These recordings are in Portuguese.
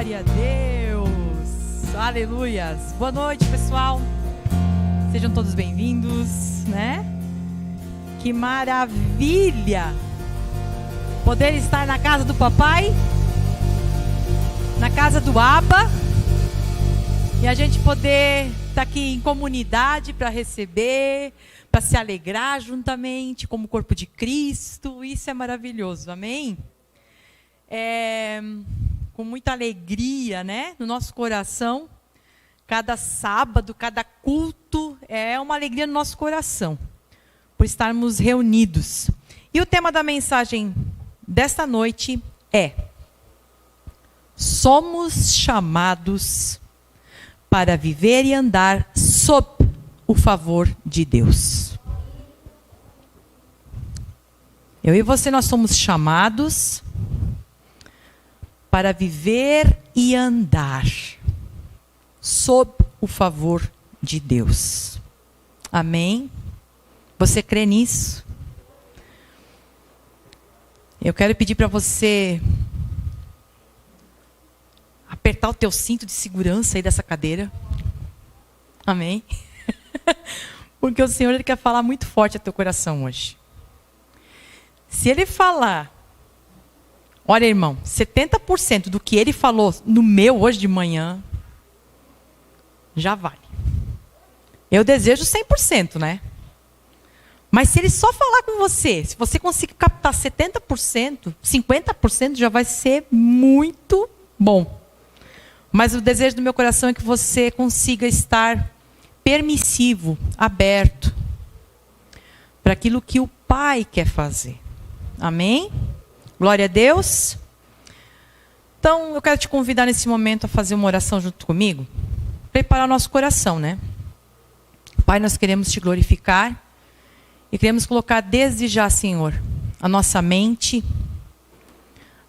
Glória a Deus. Aleluias. Boa noite, pessoal. Sejam todos bem-vindos, né? Que maravilha poder estar na casa do papai, na casa do Abba, e a gente poder estar aqui em comunidade para receber, para se alegrar juntamente como corpo de Cristo. Isso é maravilhoso, amém? Com muita alegria, né, no nosso coração. Cada sábado, cada culto é uma alegria no nosso coração, por estarmos reunidos. E o tema da mensagem desta noite é: somos chamados para viver e andar sob o favor de Deus. Eu e você, nós somos chamados para viver e andar sob o favor de Deus. Amém? Você crê nisso? Eu quero pedir para você apertar o teu cinto de segurança aí dessa cadeira. Amém? Porque o Senhor, Ele quer falar muito forte ao teu coração hoje. Se Ele falar, olha, irmão, 70% do que Ele falou no meu hoje de manhã, já vale. Eu desejo 100%, né? Mas se Ele só falar com você, se você conseguir captar 70%, 50% já vai ser muito bom. Mas o desejo do meu coração é que você consiga estar permissivo, aberto, para aquilo que o Pai quer fazer. Amém? Glória a Deus. Então, eu quero te convidar nesse momento a fazer uma oração junto comigo. Preparar o nosso coração, né? Pai, nós queremos te glorificar e queremos colocar desde já, Senhor, a nossa mente,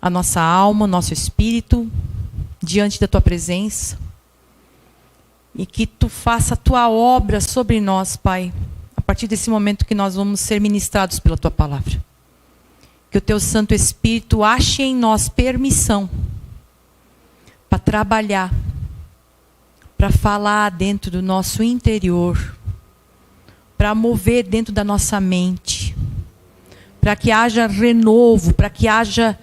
a nossa alma, o nosso espírito diante da tua presença, e que tu faça a tua obra sobre nós, Pai, a partir desse momento que nós vamos ser ministrados pela tua palavra. Que o teu Santo Espírito ache em nós permissão para trabalhar, para falar dentro do nosso interior, para mover dentro da nossa mente, para que haja renovo, para que haja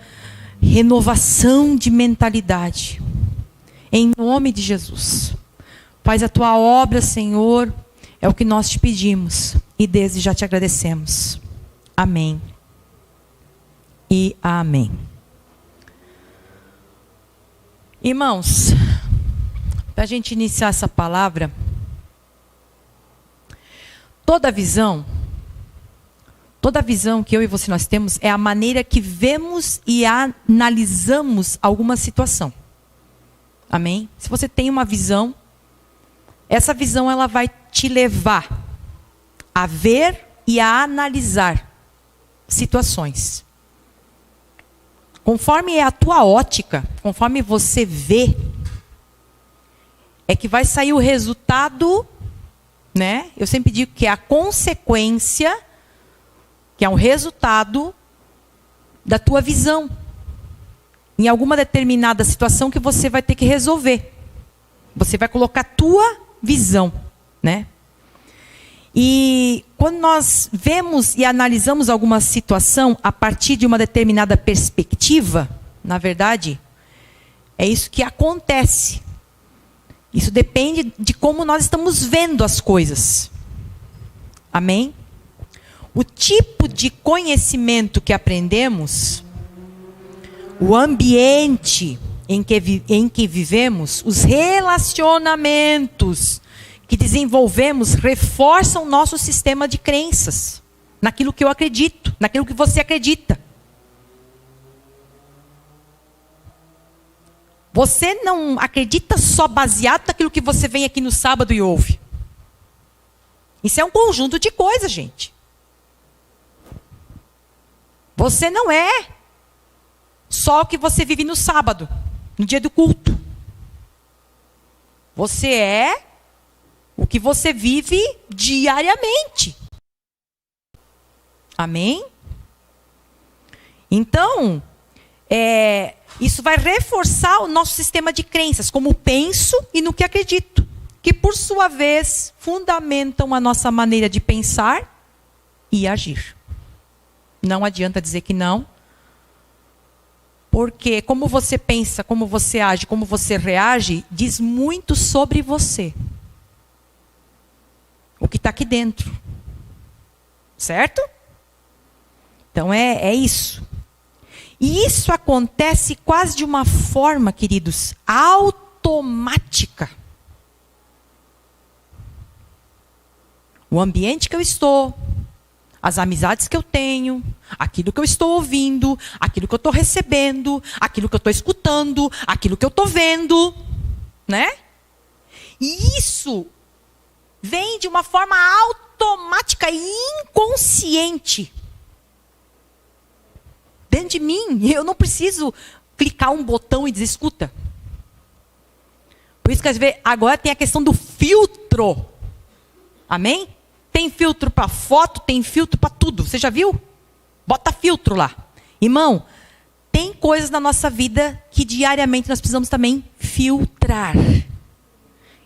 renovação de mentalidade. Em nome de Jesus. Faz a tua obra, Senhor, é o que nós te pedimos e desde já te agradecemos. Amém. E amém. Irmãos, para a gente iniciar essa palavra, toda visão que eu e você nós temos é a maneira que vemos e analisamos alguma situação. Amém? Se você tem uma visão, essa visão ela vai te levar a ver e a analisar situações. Conforme é a tua ótica, conforme você vê, é que vai sair o resultado, né? Eu sempre digo que é a consequência, que é um resultado da tua visão. Em alguma determinada situação que você vai ter que resolver. Você vai colocar a tua visão, né? E quando nós vemos e analisamos alguma situação a partir de uma determinada perspectiva, na verdade, é isso que acontece. Isso depende de como nós estamos vendo as coisas. Amém? O tipo de conhecimento que aprendemos, o ambiente em que vivemos, os relacionamentos que desenvolvemos reforçam o nosso sistema de crenças, naquilo que eu acredito, naquilo que você acredita. Você não acredita só baseado naquilo que você vem aqui no sábado e ouve. Isso é um conjunto de coisas, gente. Você não é só o que você vive no sábado, no dia do culto. Você é o que você vive diariamente. Amém? Então, isso vai reforçar o nosso sistema de crenças, como penso e no que acredito, que por sua vez fundamentam a nossa maneira de pensar e agir. Não adianta dizer que não, porque como você pensa, como você age, como você reage, diz muito sobre você. O que está aqui dentro. Certo? Então é isso. E isso acontece quase de uma forma, queridos, automática. O ambiente que eu estou, as amizades que eu tenho, aquilo que eu estou ouvindo, aquilo que eu estou recebendo, aquilo que eu estou escutando, aquilo que eu estou vendo, né? E isso vem de uma forma automática e inconsciente. Dentro de mim, eu não preciso clicar um botão e dizer, escuta. Por isso que às vezes, agora tem a questão do filtro. Amém? Tem filtro para foto, tem filtro para tudo. Você já viu? Bota filtro lá. Irmão, tem coisas na nossa vida que diariamente nós precisamos também filtrar.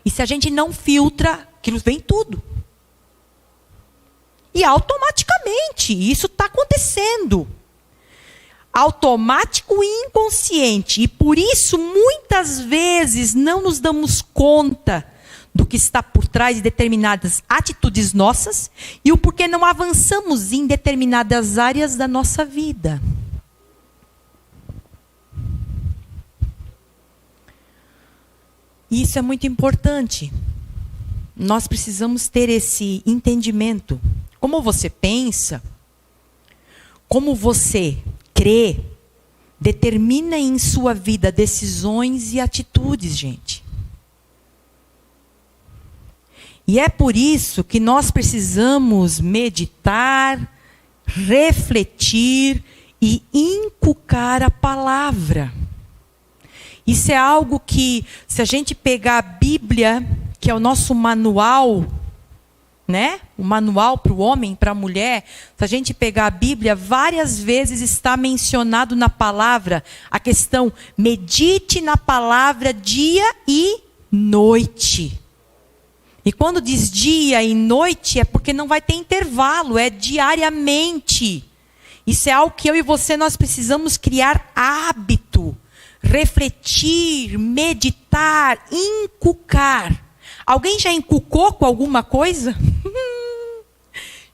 E se a gente não filtra, aquilo vem tudo. E automaticamente, isso está acontecendo. Automático e inconsciente. E por isso, muitas vezes, não nos damos conta do que está por trás de determinadas atitudes nossas e o porquê não avançamos em determinadas áreas da nossa vida. E isso é muito importante. Nós precisamos ter esse entendimento. Como você pensa, como você crê, determina em sua vida decisões e atitudes, gente. E é por isso que nós precisamos meditar, refletir e inculcar a palavra. Isso é algo que, se a gente pegar a Bíblia, que é o nosso manual, né? O manual para o homem, para a mulher, se a gente pegar a Bíblia, várias vezes está mencionado na palavra a questão, medite na palavra dia e noite. E quando diz dia e noite, é porque não vai ter intervalo, é diariamente. Isso é algo que eu e você, nós precisamos criar hábito, refletir, meditar, inculcar. Alguém já inculcou com alguma coisa?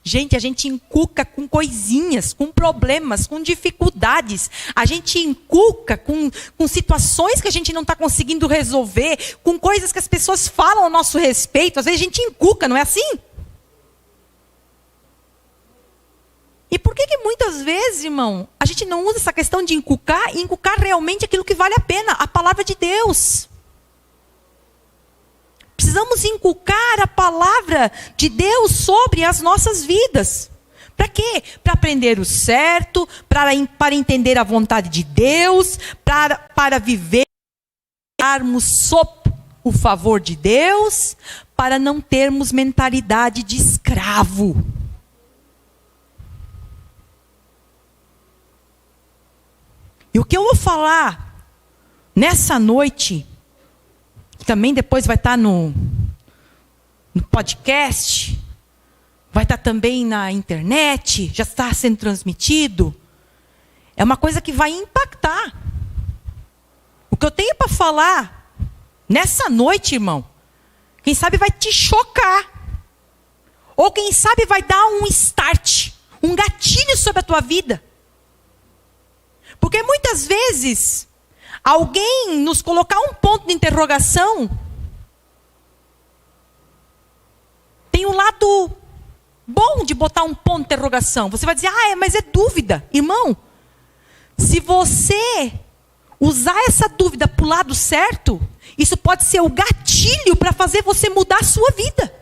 Gente, a gente inculca com coisinhas, com problemas, com dificuldades. A gente inculca com situações que a gente não está conseguindo resolver, com coisas que as pessoas falam a nosso respeito. Às vezes a gente inculca, não é assim? E por que muitas vezes, irmão, a gente não usa essa questão de inculcar e inculcar realmente aquilo que vale a pena, a palavra de Deus? Precisamos inculcar a palavra de Deus sobre as nossas vidas. Para quê? Para aprender o certo, para entender a vontade de Deus, para vivermos sob o favor de Deus, para não termos mentalidade de escravo. E o que eu vou falar nessa noite, também depois vai estar no podcast, vai estar também na internet, já está sendo transmitido. É uma coisa que vai impactar. O que eu tenho para falar nessa noite, irmão, quem sabe vai te chocar. Ou quem sabe vai dar um start, um gatilho sobre a tua vida. Porque muitas vezes alguém nos colocar um ponto de interrogação, tem um lado bom de botar um ponto de interrogação. Você vai dizer, mas é dúvida. Irmão, se você usar essa dúvida para o lado certo, isso pode ser o gatilho para fazer você mudar a sua vida.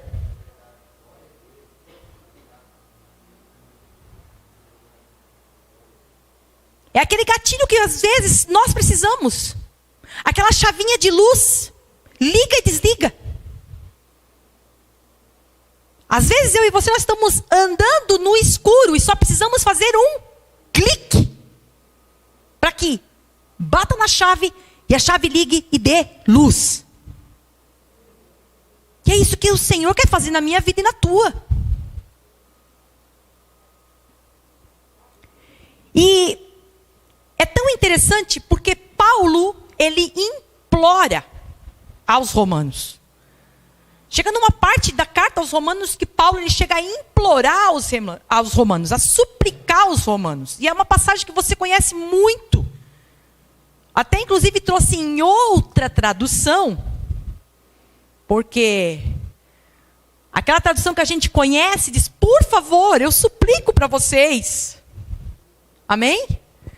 É aquele gatilho que às vezes nós precisamos. Aquela chavinha de luz. Liga e desliga. Às vezes eu e você, nós estamos andando no escuro e só precisamos fazer um clique. Para que bata na chave e a chave ligue e dê luz. E é isso que o Senhor quer fazer na minha vida e na tua. E é tão interessante porque Paulo, ele implora aos romanos. Chega numa parte da carta aos romanos que Paulo ele chega a implorar aos romanos, a suplicar aos romanos. E é uma passagem que você conhece muito. Até inclusive trouxe em outra tradução, porque aquela tradução que a gente conhece diz, por favor, eu suplico para vocês. Amém?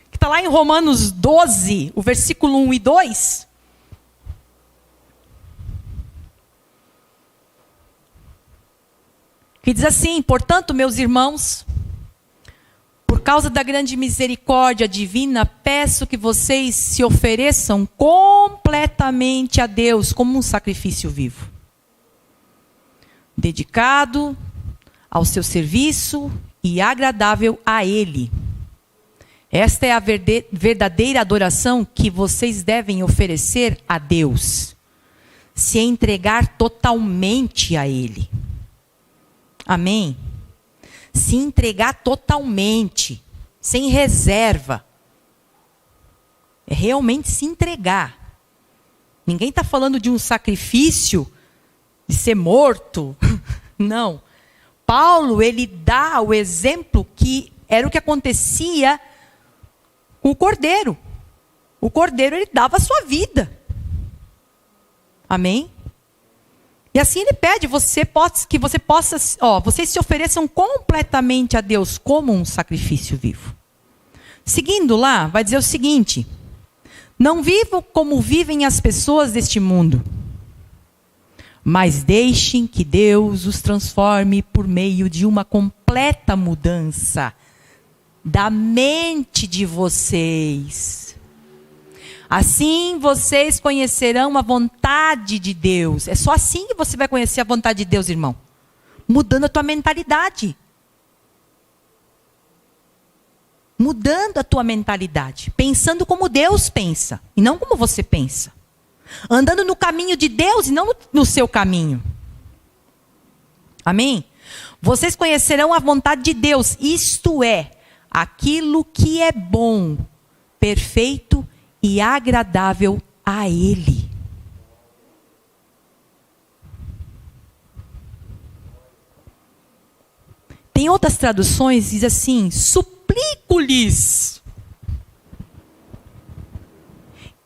Que está lá em Romanos 12, o versículo 1 e 2. Que diz assim, portanto, meus irmãos, por causa da grande misericórdia divina, peço que vocês se ofereçam completamente a Deus como um sacrifício vivo, dedicado ao seu serviço e agradável a Ele. Esta é a verdadeira adoração que vocês devem oferecer a Deus. Se entregar totalmente a Ele. Amém? Se entregar totalmente, sem reserva. É realmente se entregar. Ninguém está falando de um sacrifício, de ser morto. Não. Paulo, ele dá o exemplo que era o que acontecia com o cordeiro. O cordeiro, ele dava a sua vida. Amém? E assim ele pede que você possa, vocês se ofereçam completamente a Deus como um sacrifício vivo. Seguindo lá, vai dizer o seguinte: não vivam como vivem as pessoas deste mundo, mas deixem que Deus os transforme por meio de uma completa mudança da mente de vocês. Assim vocês conhecerão a vontade de Deus. É só assim que você vai conhecer a vontade de Deus, irmão. Mudando a tua mentalidade. Mudando a tua mentalidade. Pensando como Deus pensa. E não como você pensa. Andando no caminho de Deus e não no seu caminho. Amém? Vocês conhecerão a vontade de Deus. Isto é, aquilo que é bom, perfeito e agradável a Ele. Tem outras traduções, diz assim, suplico-lhes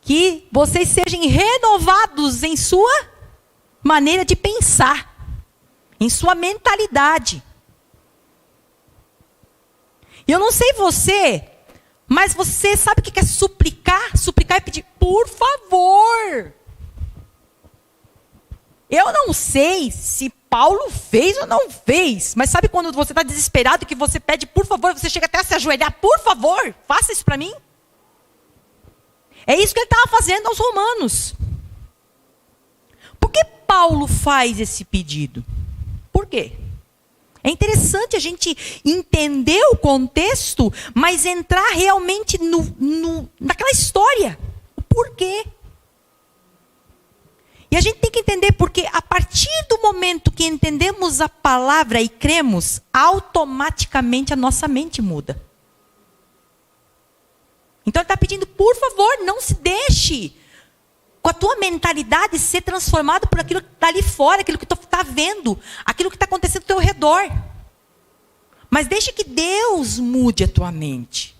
que vocês sejam renovados em sua maneira de pensar, em sua mentalidade. E eu não sei você, mas você sabe o que é suplicar? Suplicar é pedir, por favor. Eu não sei se Paulo fez ou não fez, mas sabe quando você está desesperado e que você pede, por favor, você chega até a se ajoelhar, por favor, faça isso para mim? É isso que ele estava fazendo aos romanos. Por que Paulo faz esse pedido? Por quê? É interessante a gente entender o contexto, mas entrar realmente naquela história. O porquê. E a gente tem que entender porque a partir do momento que entendemos a palavra e cremos, automaticamente a nossa mente muda. Então ele está pedindo, por favor, não se deixe com a tua mentalidade ser transformado por aquilo que está ali fora, aquilo que tu está vendo, aquilo que está acontecendo ao teu redor. Mas deixa que Deus mude a tua mente.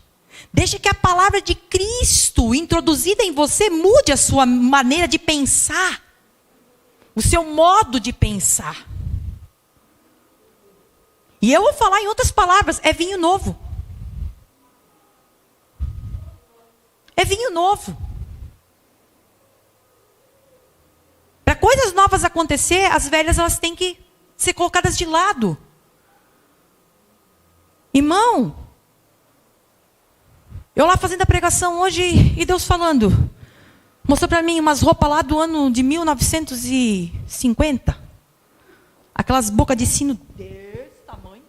Deixa que a palavra de Cristo introduzida em você mude a sua maneira de pensar. O seu modo de pensar. E eu vou falar em outras palavras, é vinho novo. É vinho novo. Para coisas novas acontecer, as velhas elas têm que ser colocadas de lado. Irmão, eu lá fazendo a pregação hoje e Deus falando, mostrou para mim umas roupas lá do ano de 1950. Aquelas bocas de sino desse tamanho.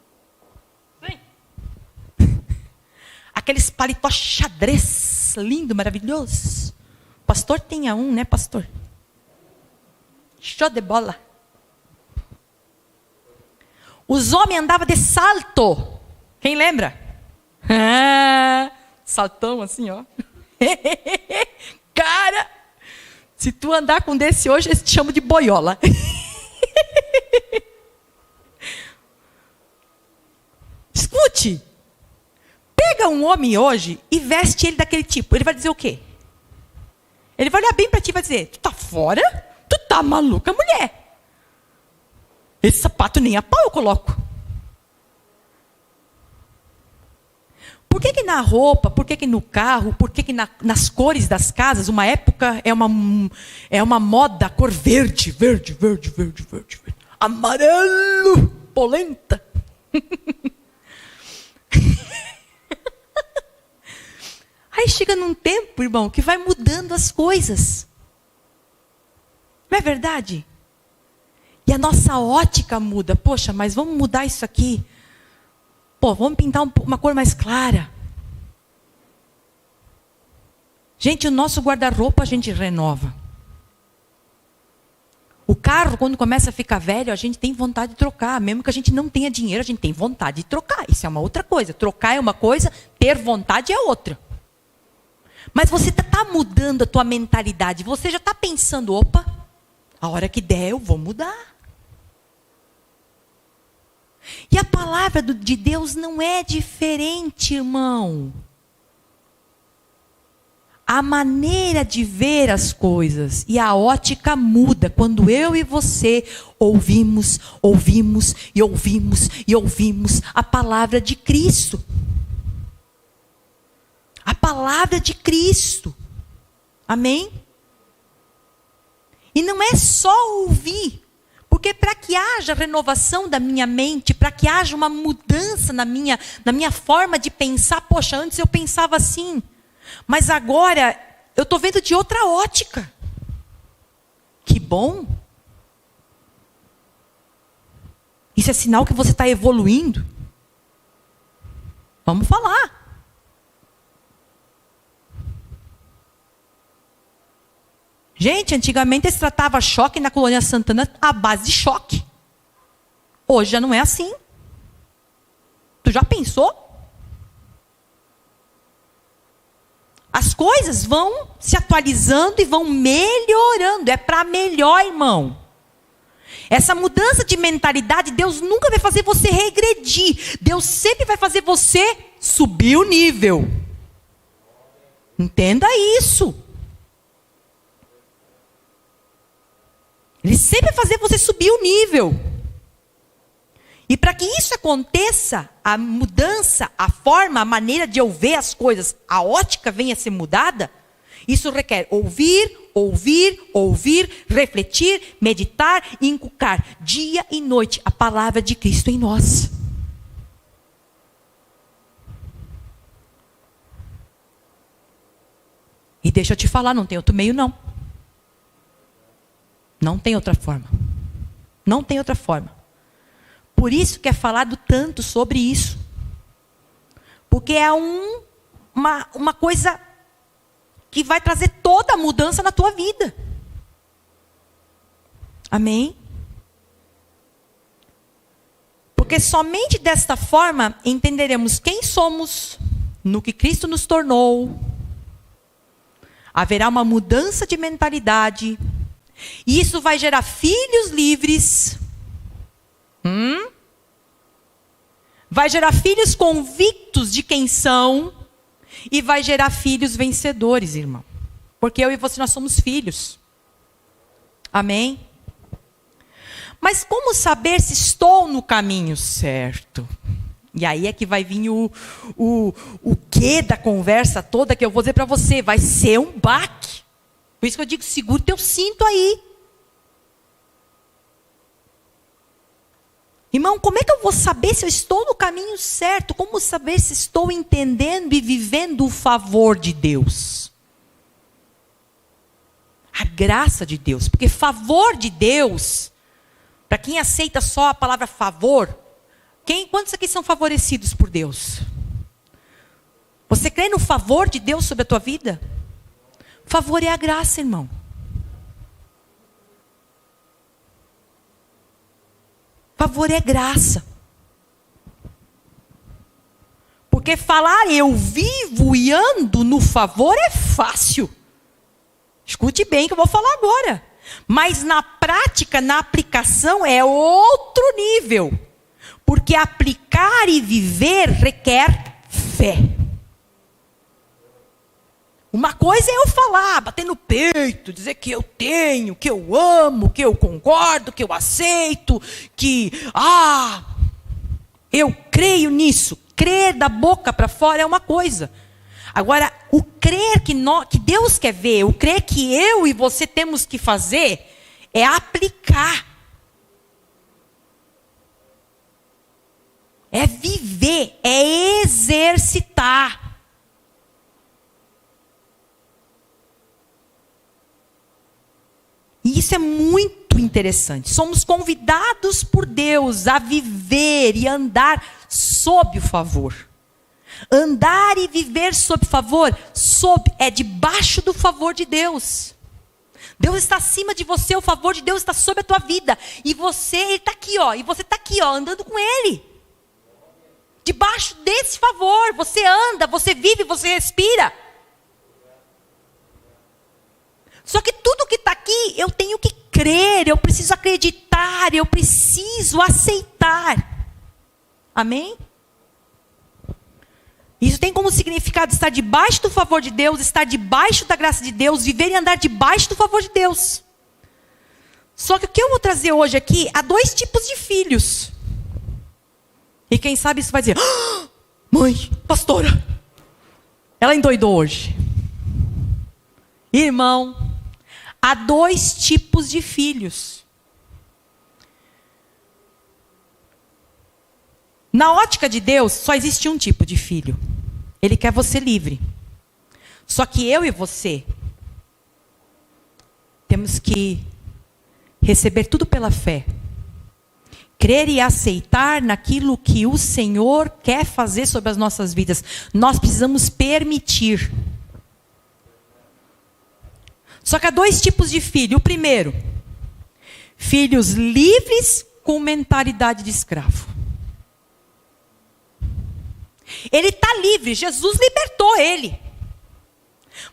Vem. Aqueles paletó xadrez. Nossa, lindo, maravilhoso. Pastor tinha um, né, pastor? Show de bola. Os homens andavam de salto. Quem lembra? Saltão assim, ó. Cara, se tu andar com desse hoje, eles te chamam de boiola. Escute. Pega um homem hoje e veste ele daquele tipo. Ele vai dizer o quê? Ele vai olhar bem para ti e vai dizer: tu tá fora? Tu tá maluca, mulher. Esse sapato nem a pau eu coloco. Por que na roupa, por que no carro, por que nas cores das casas, uma época é uma moda, cor verde, verde, verde, verde, verde, verde. Amarelo, polenta. Aí chega num tempo, irmão, que vai mudando as coisas. Não é verdade? E a nossa ótica muda. Poxa, mas vamos mudar isso aqui. Pô, vamos pintar uma cor mais clara. Gente, o nosso guarda-roupa a gente renova. O carro, quando começa a ficar velho, a gente tem vontade de trocar. Mesmo que a gente não tenha dinheiro, a gente tem vontade de trocar. Isso é uma outra coisa. Trocar é uma coisa, ter vontade é outra. Mas você está mudando a tua mentalidade. Você já está pensando, opa, a hora que der eu vou mudar. E a palavra de Deus não é diferente, irmão. A maneira de ver as coisas e a ótica muda quando eu e você ouvimos a palavra de Cristo. A palavra de Cristo. Amém? E não é só ouvir. Porque para que haja renovação da minha mente, para que haja uma mudança na minha forma de pensar. Poxa, antes eu pensava assim. Mas agora eu estou vendo de outra ótica. Que bom. Isso é sinal que você está evoluindo. Vamos falar. Gente, antigamente se tratava choque na Colônia Santana à base de choque. Hoje já não é assim. Tu já pensou? As coisas vão se atualizando e vão melhorando. É para melhor, irmão. Essa mudança de mentalidade, Deus nunca vai fazer você regredir. Deus sempre vai fazer você subir o nível. Entenda isso. Ele sempre vai fazer você subir o nível. E para que isso aconteça, a mudança, a forma, a maneira de eu ver as coisas, a ótica venha a ser mudada, isso requer ouvir, refletir, meditar e inculcar dia e noite a palavra de Cristo em nós. E deixa eu te falar, não tem outro meio não. Não tem outra forma. Não tem outra forma. Por isso que é falado tanto sobre isso. Porque é uma coisa que vai trazer toda a mudança na tua vida. Amém? Porque somente desta forma entenderemos quem somos, no que Cristo nos tornou. Haverá uma mudança de mentalidade. E isso vai gerar filhos livres. Vai gerar filhos convictos de quem são. E vai gerar filhos vencedores, irmão. Porque eu e você, nós somos filhos. Amém? Mas como saber se estou no caminho certo? E aí é que vai vir o quê da conversa toda que eu vou dizer para você. Vai ser um baque. Por isso que eu digo, segura o teu cinto aí. Irmão, como é que eu vou saber se eu estou no caminho certo? Como saber se estou entendendo e vivendo o favor de Deus? A graça de Deus. Porque favor de Deus, para quem aceita só a palavra favor, quantos aqui são favorecidos por Deus? Você crê no favor de Deus sobre a tua vida? Favor é a graça, irmão. Favor é graça. Porque falar eu vivo e ando no favor é fácil. Escute bem o que eu vou falar agora. Mas na prática, na aplicação, é outro nível. Porque aplicar e viver requer fé. Uma coisa é eu falar, bater no peito, dizer que eu tenho, que eu amo, que eu concordo, que eu aceito, que, eu creio nisso. Crer da boca para fora é uma coisa. Agora, o crer que Deus quer ver, o crer que eu e você temos que fazer, é aplicar. É viver, é exercitar. E isso é muito interessante. Somos convidados por Deus a viver e andar sob o favor. Andar e viver sob favor, é debaixo do favor de Deus. Deus está acima de você, o favor de Deus está sobre a tua vida. E você, Ele está aqui, e você está aqui, andando com Ele. Debaixo desse favor, você anda, você vive, você respira. Só que tudo que está aqui, eu tenho que crer, eu preciso acreditar, eu preciso aceitar. Amém? Isso tem como significado estar debaixo do favor de Deus, estar debaixo da graça de Deus, viver e andar debaixo do favor de Deus. Só que o que eu vou trazer hoje aqui, há 2 tipos de filhos. E quem sabe isso vai dizer, mãe, pastora, ela endoidou hoje. Irmão, há 2 tipos de filhos. Na ótica de Deus, só existe um tipo de filho. Ele quer você livre. Só que eu e você temos que receber tudo pela fé. Crer e aceitar naquilo que o Senhor quer fazer sobre as nossas vidas. Nós precisamos permitir. Só que há 2 tipos de filho. O primeiro, filhos livres com mentalidade de escravo. Ele está livre, Jesus libertou ele.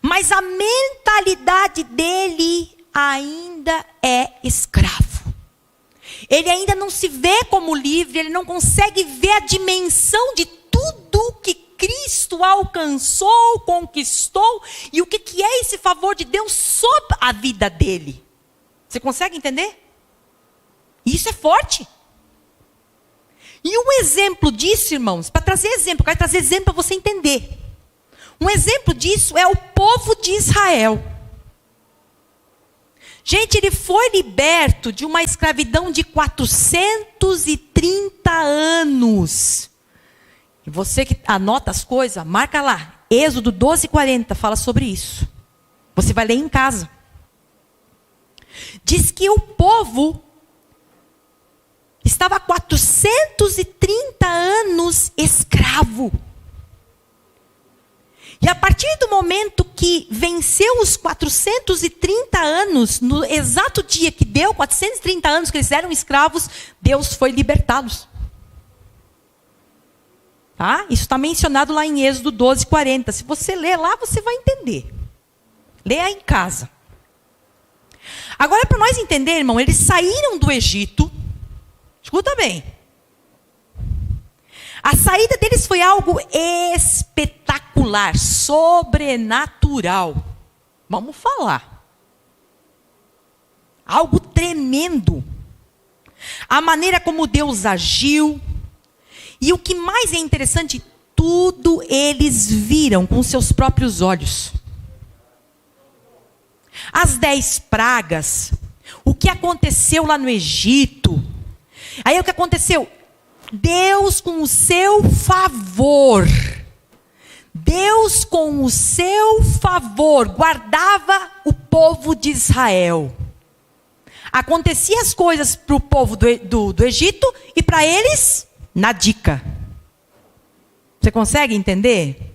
Mas a mentalidade dele ainda é escravo. Ele ainda não se vê como livre, ele não consegue ver a dimensão de tudo que Cristo alcançou, conquistou, e o que é esse favor de Deus sobre a vida dele. Você consegue entender? Isso é forte. E um exemplo disso, irmãos, para trazer exemplo, eu quero trazer exemplo para você entender. Um exemplo disso é o povo de Israel. Gente, ele foi liberto de uma escravidão de 430 anos. E você que anota as coisas, marca lá. Êxodo 12:40 fala sobre isso. Você vai ler em casa. Diz que o povo estava há 430 anos escravo. E a partir do momento que venceu os 430 anos, no exato dia que deu 430 anos que eles eram escravos, Deus foi libertá-los. Tá? Isso está mencionado lá em Êxodo 12:40. Se você ler lá, você vai entender. Leia em casa. Agora, para nós entender, irmão, eles saíram do Egito. Escuta bem. A saída deles foi algo espetacular, sobrenatural. Vamos falar. Algo tremendo. A maneira como Deus agiu. E o que mais é interessante, tudo eles viram com seus próprios olhos. As 10 pragas, o que aconteceu lá no Egito. Aí o que aconteceu? Deus com o seu favor. Deus com o seu favor guardava o povo de Israel. Acontecia as coisas para o povo do Egito e para eles, na dica. Você consegue entender?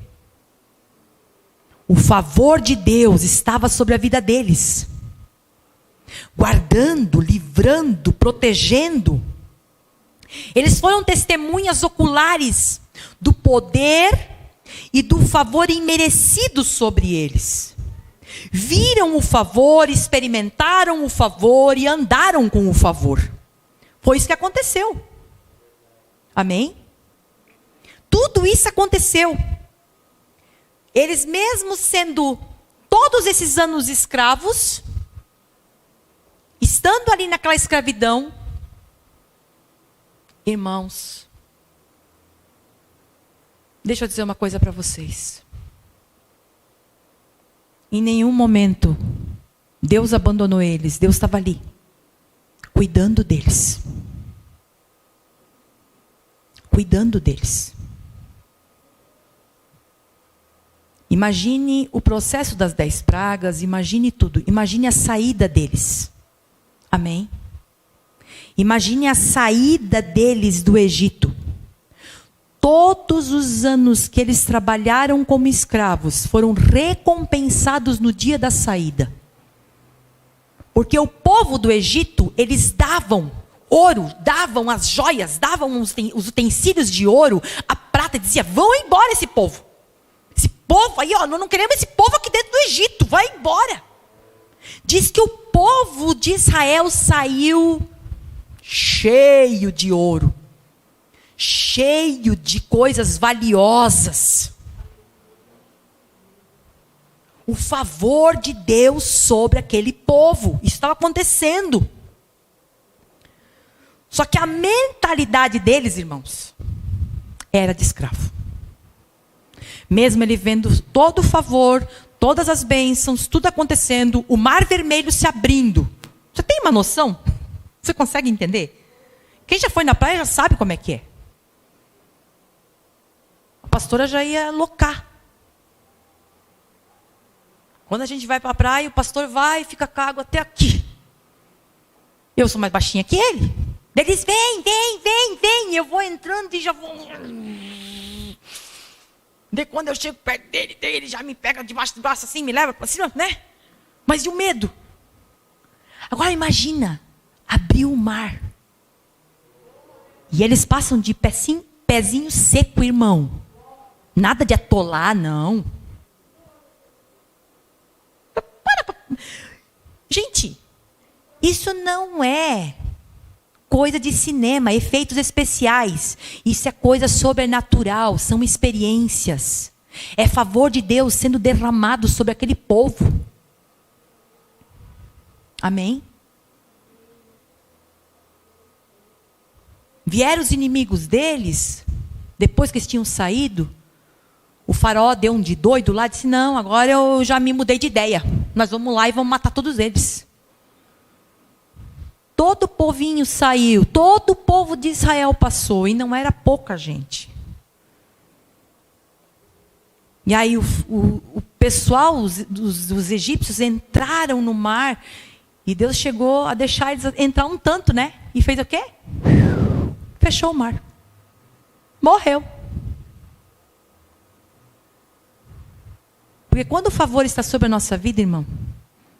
O favor de Deus estava sobre a vida deles, guardando, livrando, protegendo. Eles foram testemunhas oculares do poder e do favor imerecido sobre eles. Viram o favor, experimentaram o favor e andaram com o favor. Foi isso que aconteceu. Amém? Tudo isso aconteceu. Eles mesmo sendo todos esses anos escravos, estando ali naquela escravidão, irmãos, deixa eu dizer uma coisa para vocês. Em nenhum momento Deus abandonou eles. Deus estava ali, cuidando deles. Cuidando deles. Imagine o processo das 10 pragas, imagine tudo. Imagine a saída deles. Amém? Imagine a saída deles do Egito. Todos os anos que eles trabalharam como escravos foram recompensados no dia da saída. Porque o povo do Egito, eles davam ouro, davam as joias, davam os utensílios de ouro, a prata, e dizia, vão embora esse povo. Esse povo aí, ó, nós não queremos esse povo aqui dentro do Egito, vai embora. Diz que o povo de Israel saiu cheio de ouro, cheio de coisas valiosas. O favor de Deus sobre aquele povo, isso estava acontecendo. Só que a mentalidade deles, irmãos, era de escravo. Mesmo ele vendo todo o favor, todas as bênçãos, tudo acontecendo, o mar vermelho se abrindo. Você tem uma noção? Você consegue entender? Quem já foi na praia já sabe como é que é. A pastora já ia loucar. Quando a gente vai para a praia, o pastor vai e fica com a água até aqui. Eu sou mais baixinha que ele. Eles vem. Eu vou entrando e já vou... Daí quando eu chego perto dele, ele já me pega debaixo do braço assim, me leva para cima, né? Mas e o medo? Agora imagina, abrir o mar. E eles passam de pezinho seco, irmão. Nada de atolar, não. Gente, isso não é coisa de cinema, efeitos especiais. Isso é coisa sobrenatural, são experiências. É favor de Deus sendo derramado sobre aquele povo. Amém? Vieram os inimigos deles, depois que eles tinham saído, o faraó deu um de doido lá e disse, não, agora eu já me mudei de ideia. Nós vamos lá e vamos matar todos eles. Todo o povinho saiu, todo o povo de Israel passou, e não era pouca gente. E aí o pessoal, os egípcios entraram no mar, e Deus chegou a deixar eles entrar um tanto, né? E fez o quê? Fechou o mar. Morreu. Porque quando o favor está sobre a nossa vida, irmão,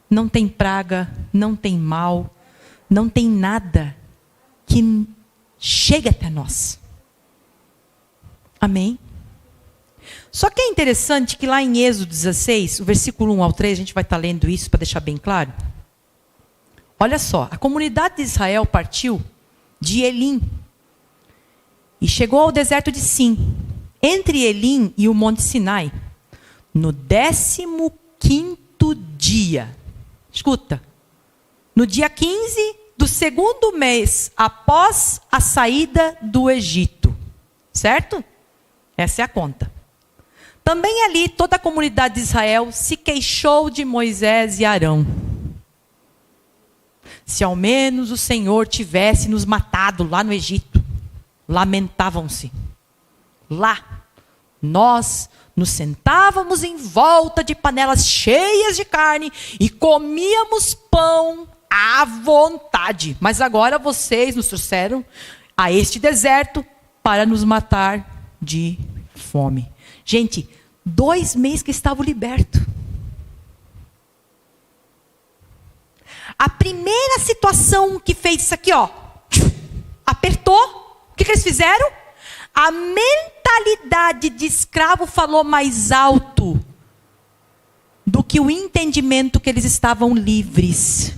não tem praga, não tem mal, não tem nada que chegue até nós. Amém? Só que é interessante que lá em Êxodo 16, o versículo 1 ao 3, a gente vai estar lendo isso para deixar bem claro. Olha só, a comunidade de Israel partiu de Elim e chegou ao deserto de Sim, entre Elim e o Monte Sinai, no 15º dia. Escuta, no dia 15 do segundo mês após a saída do Egito. Certo? Essa é a conta. Também ali toda a comunidade de Israel se queixou de Moisés e Arão. Se ao menos o Senhor tivesse nos matado lá no Egito. Lamentavam-se. Lá, nós nos sentávamos em volta de panelas cheias de carne e comíamos pão à vontade. Mas agora vocês nos trouxeram a este deserto para nos matar de fome. Gente, 2 meses que estavam libertos. A primeira situação que fez isso aqui, ó, apertou, o que eles fizeram? A mentalidade de escravo falou mais alto do que o entendimento que eles estavam livres.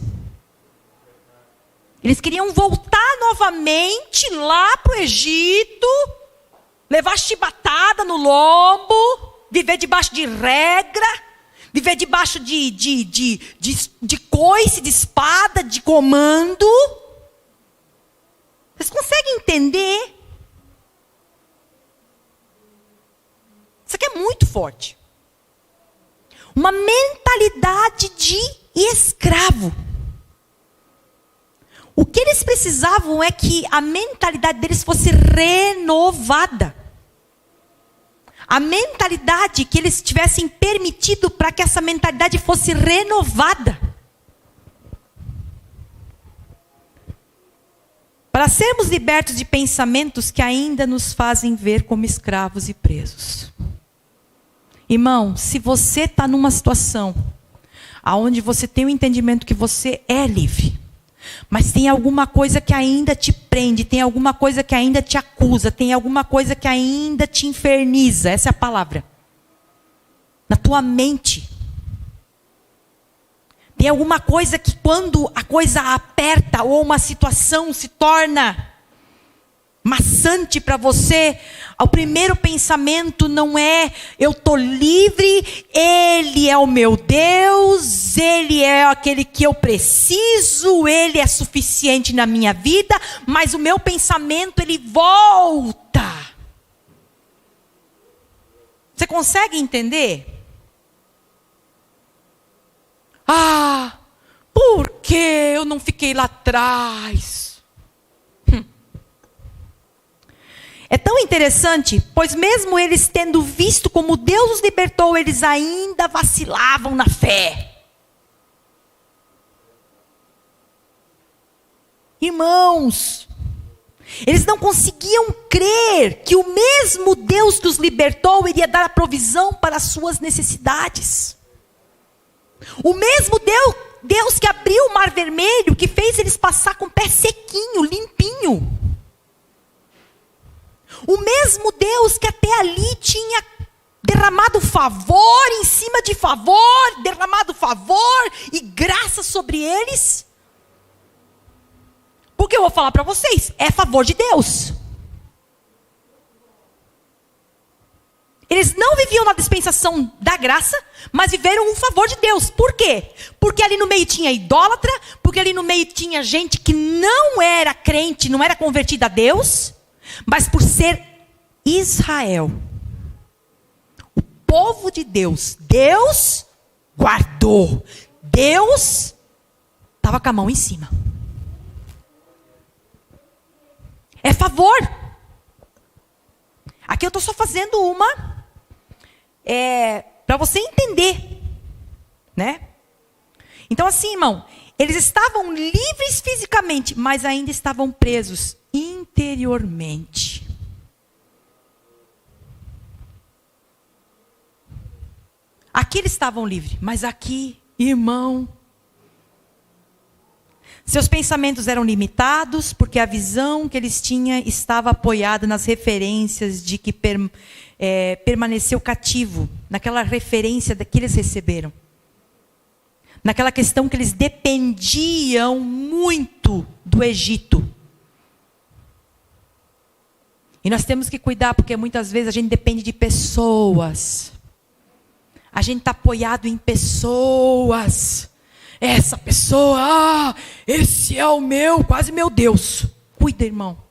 Eles queriam voltar novamente lá para o Egito, levar chibatada no lombo, viver debaixo de regra, viver debaixo de coice, de espada, de comando. Vocês conseguem entender? Isso aqui é muito forte. Uma mentalidade de escravo. O que eles precisavam é que a mentalidade deles fosse renovada. A mentalidade que eles tivessem permitido para que essa mentalidade fosse renovada. Para sermos libertos de pensamentos que ainda nos fazem ver como escravos e presos. Irmão, se você está numa situação onde você tem o entendimento que você é livre, mas tem alguma coisa que ainda te prende, tem alguma coisa que ainda te acusa, tem alguma coisa que ainda te inferniza, essa é a palavra, na tua mente. Tem alguma coisa que quando a coisa aperta ou uma situação se torna maçante para você, o primeiro pensamento não é eu estou livre, Ele é o meu Deus, Ele é aquele que eu preciso, Ele é suficiente na minha vida, mas o meu pensamento ele volta. Você consegue entender? Por que eu não fiquei lá atrás? É tão interessante, pois mesmo eles tendo visto como Deus os libertou, eles ainda vacilavam na fé. Irmãos, eles não conseguiam crer que o mesmo Deus que os libertou iria dar a provisão para as suas necessidades. O mesmo Deus que abriu o mar vermelho, que fez eles passar com o pé sequinho, limpinho. O mesmo Deus que até ali tinha derramado favor em cima de favor, derramado favor e graça sobre eles. Porque eu vou falar para vocês, é favor de Deus. Eles não viviam na dispensação da graça, mas viveram um favor de Deus. Por quê? Porque ali no meio tinha idólatra, porque ali no meio tinha gente que não era crente, não era convertida a Deus. Mas por ser Israel, o povo de Deus, Deus guardou. Deus estava com a mão em cima. É favor. Aqui eu estou só fazendo uma, para você entender, né? Então assim, irmão, eles estavam livres fisicamente, mas ainda estavam presos interiormente. Aqui eles estavam livres, mas aqui, irmão, seus pensamentos eram limitados, porque a visão que eles tinham estava apoiada nas referências de que permaneceu cativo, naquela referência que eles receberam. Naquela questão que eles dependiam muito do Egito. E nós temos que cuidar, porque muitas vezes a gente depende de pessoas. A gente está apoiado em pessoas. Essa pessoa, esse é o meu, quase meu Deus. Cuida, irmão.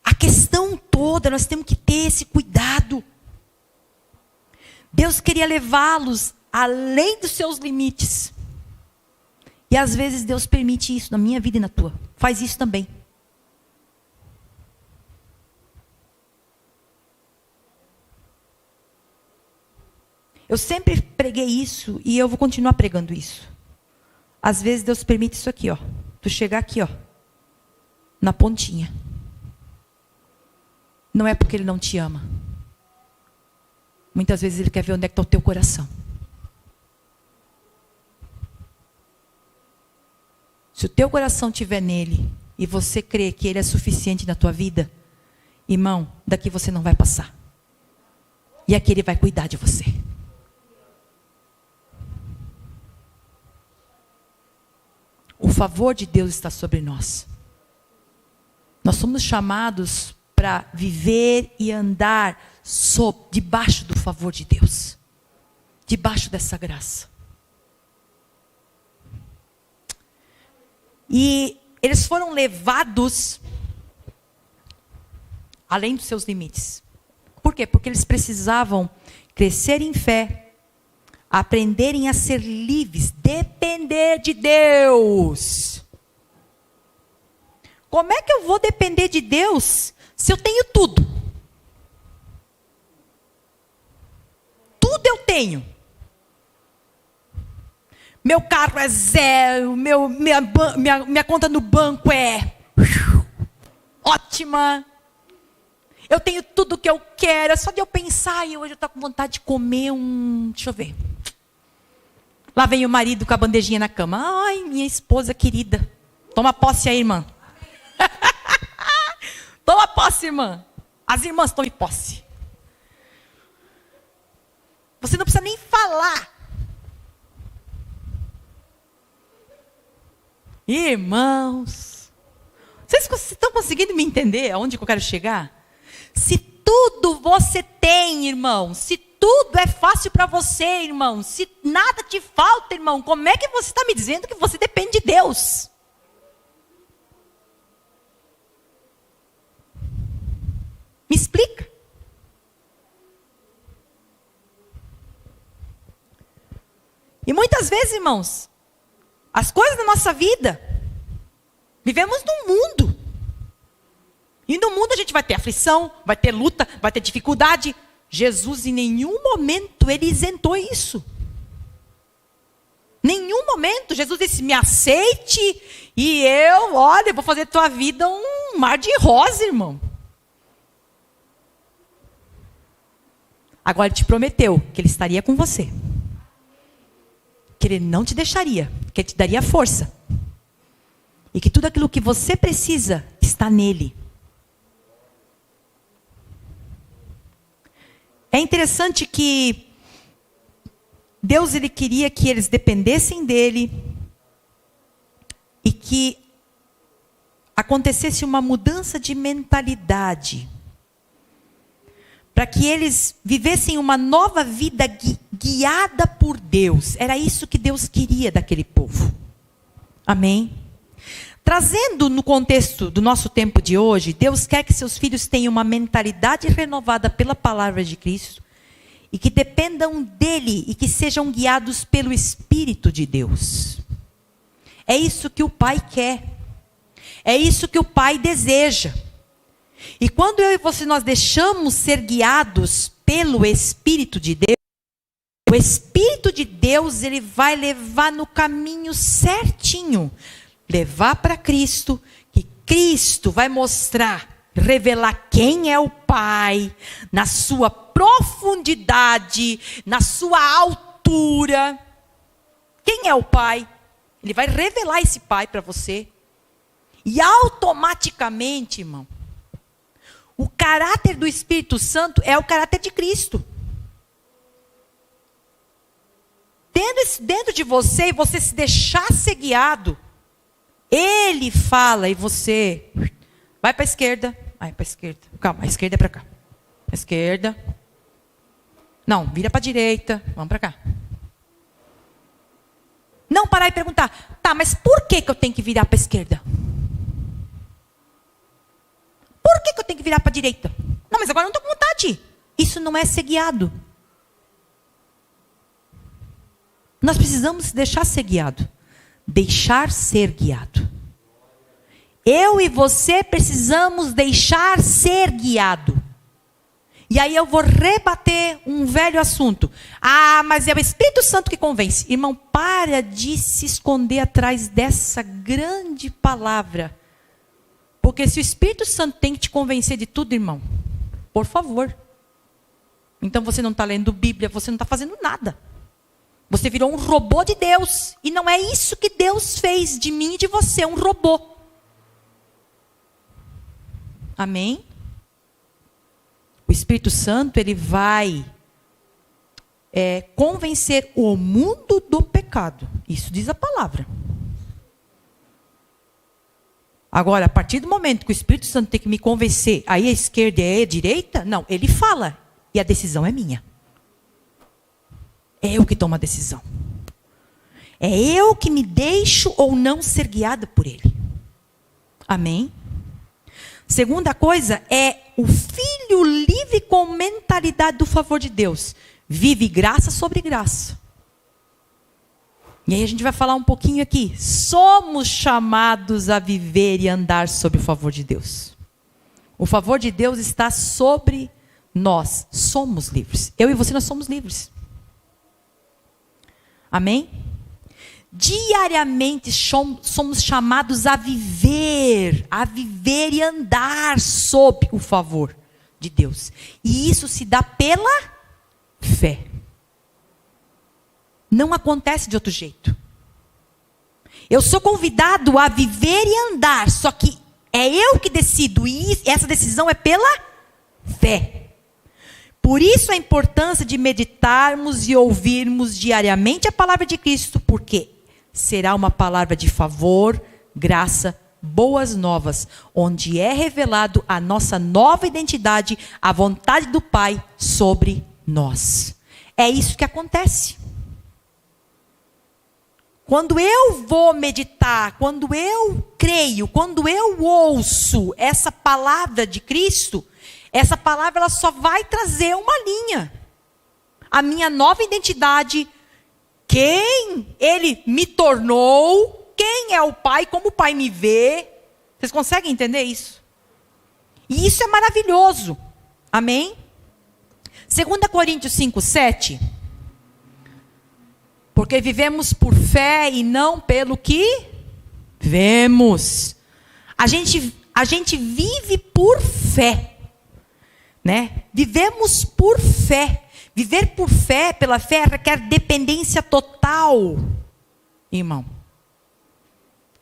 A questão toda, nós temos que ter esse cuidado. Deus queria levá-los além dos seus limites. E às vezes Deus permite isso na minha vida e na tua. Faz isso também. Eu sempre preguei isso e eu vou continuar pregando isso. Às vezes Deus permite isso aqui, ó. Tu chegar aqui, ó. Na pontinha. não é porque Ele não te ama. Muitas vezes Ele quer ver onde é que está o teu coração. Se o teu coração estiver nele, e você crê que Ele é suficiente na tua vida, irmão, daqui você não vai passar. E aqui Ele vai cuidar de você. O favor de Deus está sobre nós. Nós somos chamados para viver e andar debaixo do favor de Deus. Debaixo dessa graça. E eles foram levados além dos seus limites. Por quê? Porque eles precisavam crescer em fé, aprenderem a ser livres, depender de Deus. Como é que eu vou depender de Deus se eu tenho tudo? Tudo eu tenho. Meu carro é zero, minha conta no banco é ótima. Eu tenho tudo que eu quero. É só de eu pensar e hoje eu estou com vontade de comer deixa eu ver. Lá vem o marido com a bandejinha na cama. Ai, minha esposa querida. Toma posse aí, irmã. Toma posse, irmã. As irmãs tomem posse. Você não precisa nem falar. Irmãos, vocês estão conseguindo me entender aonde que eu quero chegar? Se tudo você tem, irmão, se tudo é fácil para você, irmão, se nada te falta, irmão, como é que você está me dizendo que você depende de Deus? Me explica. E muitas vezes, irmãos, as coisas da nossa vida, vivemos num mundo. E no mundo a gente vai ter aflição, vai ter luta, vai ter dificuldade. Jesus em nenhum momento ele isentou isso. Nenhum momento. Jesus disse, me aceite e eu vou fazer tua vida um mar de rosa, irmão. Agora ele te prometeu que ele estaria com você. Que ele não te deixaria, que ele te daria força. E que tudo aquilo que você precisa está nele. É interessante que Deus ele queria que eles dependessem dele e que acontecesse uma mudança de mentalidade. Para que eles vivessem uma nova vida guiada por Deus. Era isso que Deus queria daquele povo. Amém? Trazendo no contexto do nosso tempo de hoje, Deus quer que seus filhos tenham uma mentalidade renovada pela palavra de Cristo e que dependam dele e que sejam guiados pelo Espírito de Deus. É isso que o Pai quer. É isso que o Pai deseja. E quando eu e você nós deixamos ser guiados pelo Espírito de Deus, o Espírito de Deus ele vai levar no caminho certinho. Levar para Cristo, que Cristo vai mostrar, revelar quem é o Pai, na sua profundidade, na sua altura. Quem é o Pai? Ele vai revelar esse Pai para você. E automaticamente, irmão, o caráter do Espírito Santo é o caráter de Cristo. Tendo isso dentro de você e você se deixar ser guiado, ele fala e você vai para a esquerda. Vai para a esquerda. Calma, a esquerda é para cá. A esquerda. Não, vira para a direita. Vamos para cá. Não parar e perguntar, tá, mas por que eu tenho que virar para a esquerda? Por que eu tenho que virar para a direita? Não, mas agora eu não estou com vontade. Isso não é ser guiado. Nós precisamos deixar ser guiado. Deixar ser guiado. Eu e você precisamos deixar ser guiado. E aí eu vou rebater um velho assunto. Ah, mas é o Espírito Santo que convence. Irmão, para de se esconder atrás dessa grande palavra. Porque se o Espírito Santo tem que te convencer de tudo, irmão, Por favor. Então você não está lendo Bíblia, você não está fazendo nada. Você virou um robô de Deus. E não é isso que Deus fez de mim e de você, um robô. Amém? O Espírito Santo, ele vai convencer o mundo do pecado. Isso diz a palavra. Agora, a partir do momento que o Espírito Santo tem que me convencer, aí a esquerda é a direita, não, ele fala. E a decisão é minha. É eu que tomo a decisão. É eu que me deixo ou não ser guiada por ele. Amém? Segunda coisa é o filho livre com mentalidade do favor de Deus. Vive graça sobre graça. E aí a gente vai falar um pouquinho aqui. Somos chamados a viver e andar sob o favor de Deus. O favor de Deus está sobre nós. Somos livres. Eu e você, nós somos livres. Amém? Diariamente somos chamados a viver e andar sob o favor de Deus. E isso se dá pela fé. Não acontece de outro jeito. Eu sou convidado a viver e andar, só que é eu que decido, e essa decisão é pela fé. Por isso a importância de meditarmos e ouvirmos diariamente a palavra de Cristo, porque será uma palavra de favor, graça, boas novas, onde é revelado a nossa nova identidade, a vontade do Pai sobre nós. É isso que acontece. Quando eu vou meditar, quando eu creio, quando eu ouço essa palavra de Cristo, essa palavra ela só vai trazer uma linha. A minha nova identidade, quem Ele me tornou, quem é o Pai, como o Pai me vê. Vocês conseguem entender isso? E isso é maravilhoso. Amém? 2 Coríntios 5:7. Porque vivemos por fé e não pelo que vemos. A gente vive por fé. Né? Vivemos por fé. Viver por fé, pela fé, requer dependência total, irmão.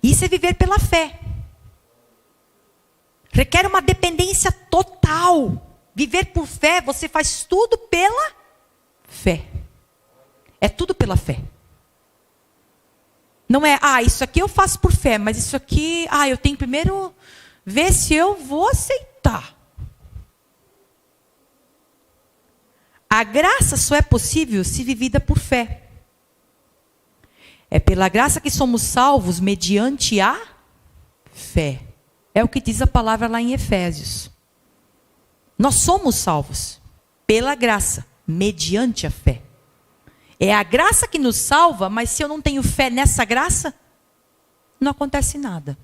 Isso é viver pela fé. Requer uma dependência total. Viver por fé, você faz tudo pela fé. É tudo pela fé. Não é, isso aqui eu faço por fé, mas isso aqui, eu tenho que primeiro ver se eu vou aceitar. A graça só é possível se vivida por fé. É pela graça que somos salvos mediante a fé. É o que diz a palavra lá em Efésios. Nós somos salvos pela graça, mediante a fé. É a graça que nos salva, mas se eu não tenho fé nessa graça, não acontece nada.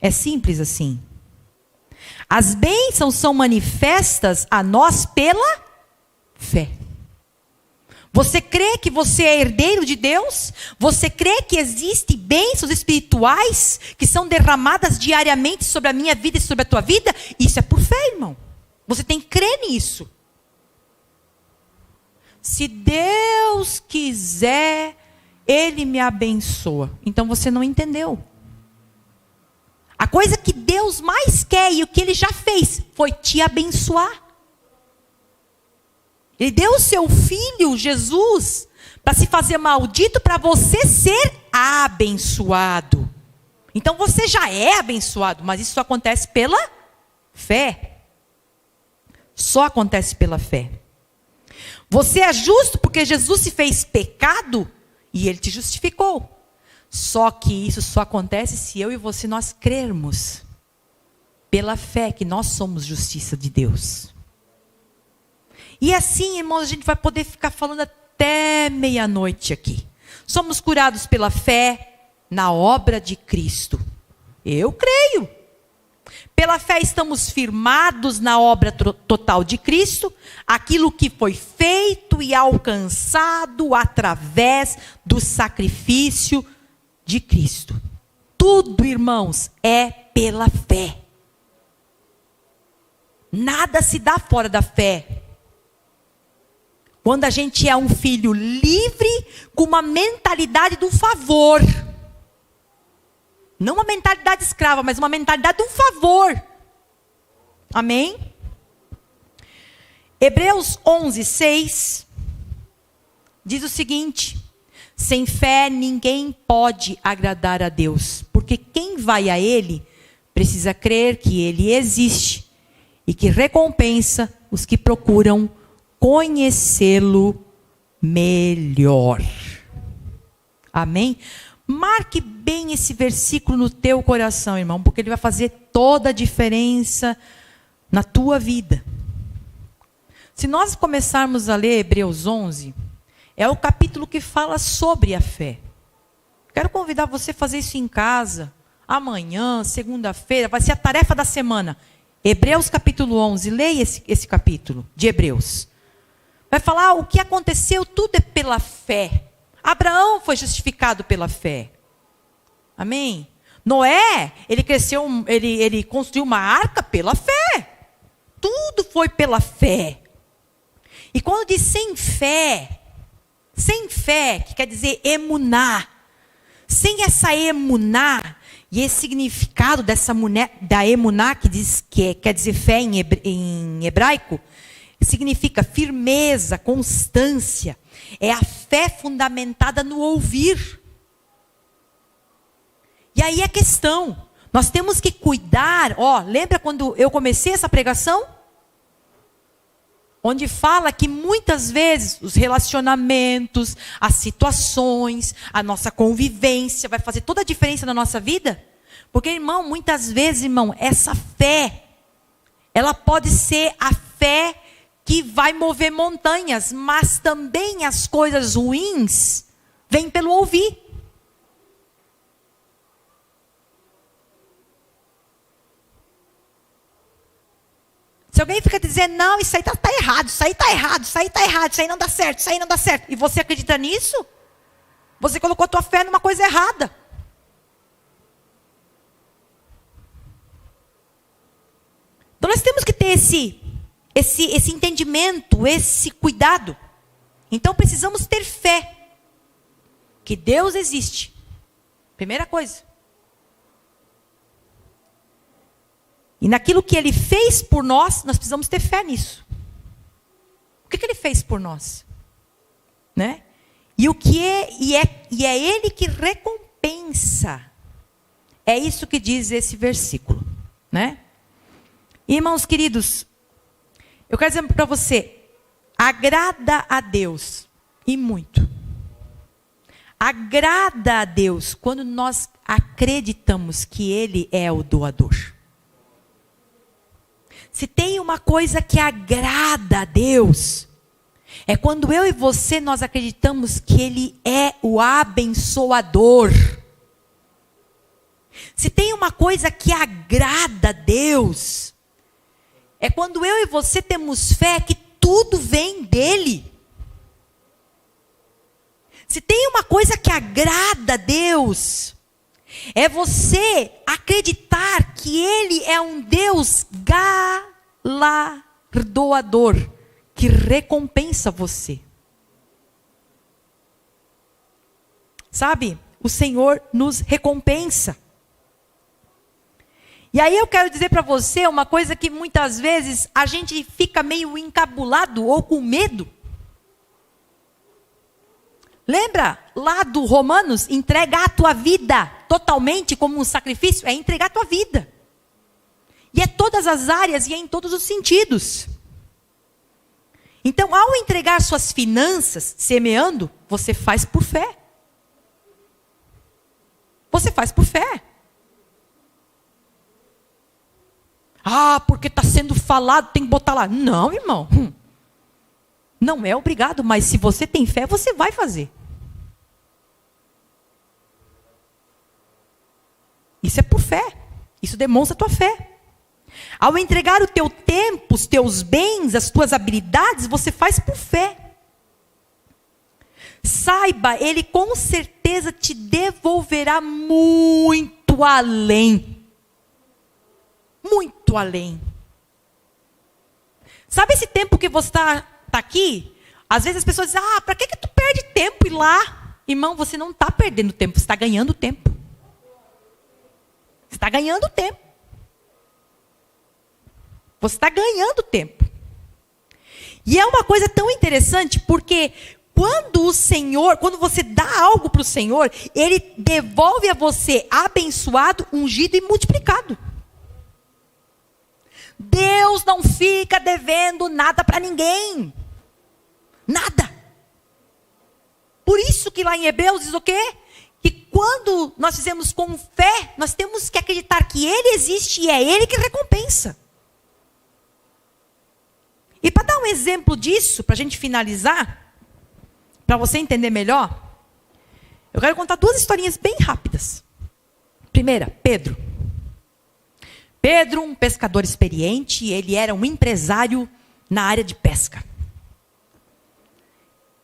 É simples assim. As bênçãos são manifestas a nós pela fé. Você crê que você é herdeiro de Deus? Você crê que existem bênçãos espirituais que são derramadas diariamente sobre a minha vida e sobre a tua vida? Isso é por fé, irmão. Você tem que crer nisso. Se Deus quiser, Ele me abençoa. Então você não entendeu. A coisa que Deus mais quer e o que Ele já fez foi te abençoar. Ele deu o seu Filho, Jesus, para se fazer maldito para você ser abençoado. Então você já é abençoado, mas isso só acontece pela fé. Só acontece pela fé. Você é justo porque Jesus se fez pecado e Ele te justificou. Só que isso só acontece se eu e você nós crermos pela fé que nós somos justiça de Deus. E assim, irmãos, a gente vai poder ficar falando até meia-noite aqui. Somos curados pela fé na obra de Cristo. Eu creio. Pela fé estamos firmados na obra total de Cristo, aquilo que foi feito e alcançado através do sacrifício de Cristo. Tudo, irmãos, é pela fé. Nada se dá fora da fé. Quando a gente é um filho livre, com uma mentalidade do favor. Não uma mentalidade escrava, mas uma mentalidade do favor. Amém? Hebreus 11:6 diz o seguinte: sem fé ninguém pode agradar a Deus, porque quem vai a Ele precisa crer que Ele existe e que recompensa os que procuram conhecê-lo melhor. Amém? Marque bem esse versículo no teu coração, irmão, porque ele vai fazer toda a diferença na tua vida. Se nós começarmos a ler Hebreus 11, é o capítulo que fala sobre a fé. Quero convidar você a fazer isso em casa, amanhã, segunda-feira, vai ser a tarefa da semana. Hebreus capítulo 11, leia esse capítulo de Hebreus. Vai falar o que aconteceu, tudo é pela fé. Abraão foi justificado pela fé. Amém? Noé, ele construiu uma arca pela fé. Tudo foi pela fé. E quando diz sem fé, que quer dizer emuná, sem essa emuná, e esse significado da emuná, que quer dizer fé em hebraico, significa firmeza, constância. É a fé fundamentada no ouvir. E aí a questão, nós temos que cuidar, lembra quando eu comecei essa pregação? Onde fala que muitas vezes os relacionamentos, as situações, a nossa convivência vai fazer toda a diferença na nossa vida. Porque, irmão, muitas vezes, irmão, essa fé, ela pode ser a fé que vai mover montanhas, mas também as coisas ruins vêm pelo ouvir. Se alguém fica dizendo, não, isso aí está errado, isso aí está errado, isso aí está errado, isso aí não dá certo, isso aí não dá certo. E você acredita nisso? Você colocou a tua fé numa coisa errada. Então nós temos que ter esse entendimento, esse cuidado. Então precisamos ter fé. Que Deus existe. Primeira coisa. E naquilo que Ele fez por nós, nós precisamos ter fé nisso. O que Ele fez por nós? Né? E é Ele que recompensa. É isso que diz esse versículo. Né? Irmãos queridos, eu quero dizer para você, agrada a Deus, e muito. Agrada a Deus quando nós acreditamos que Ele é o doador. Se tem uma coisa que agrada a Deus, é quando eu e você nós acreditamos que Ele é o abençoador. Se tem uma coisa que agrada a Deus, é quando eu e você temos fé que tudo vem dEle. Se tem uma coisa que agrada a Deus, é você acreditar que Ele é um Deus galardoador, que recompensa você. Sabe? O Senhor nos recompensa. E aí eu quero dizer para você uma coisa que muitas vezes a gente fica meio encabulado ou com medo. Lembra lá do Romanos? Entregar a tua vida totalmente como um sacrifício é entregar a tua vida. E é todas as áreas e é em todos os sentidos. Então, ao entregar suas finanças, semeando, você faz por fé. Você faz por fé. Porque está sendo falado, tem que botar lá. Não, irmão. Não é obrigado, mas se você tem fé, você vai fazer. Isso é por fé. Isso demonstra a tua fé. Ao entregar o teu tempo, os teus bens, as tuas habilidades, você faz por fé. Saiba, Ele com certeza te devolverá muito além. Muito além. Sabe esse tempo que você tá aqui? Às vezes as pessoas dizem, para que tu perde tempo ir lá? Irmão, você não está perdendo tempo, você está ganhando tempo. Você está ganhando tempo. Você está ganhando tempo. E é uma coisa tão interessante, porque quando você dá algo para o Senhor, Ele devolve a você abençoado, ungido e multiplicado. Deus não fica devendo nada para ninguém. Nada. Por isso que lá em Hebreus diz o quê? Que quando nós fizemos com fé, nós temos que acreditar que Ele existe e é Ele que recompensa. E para dar um exemplo disso, para a gente finalizar, para você entender melhor, eu quero contar duas historinhas bem rápidas. Primeira, Pedro. Pedro, um pescador experiente, ele era um empresário na área de pesca.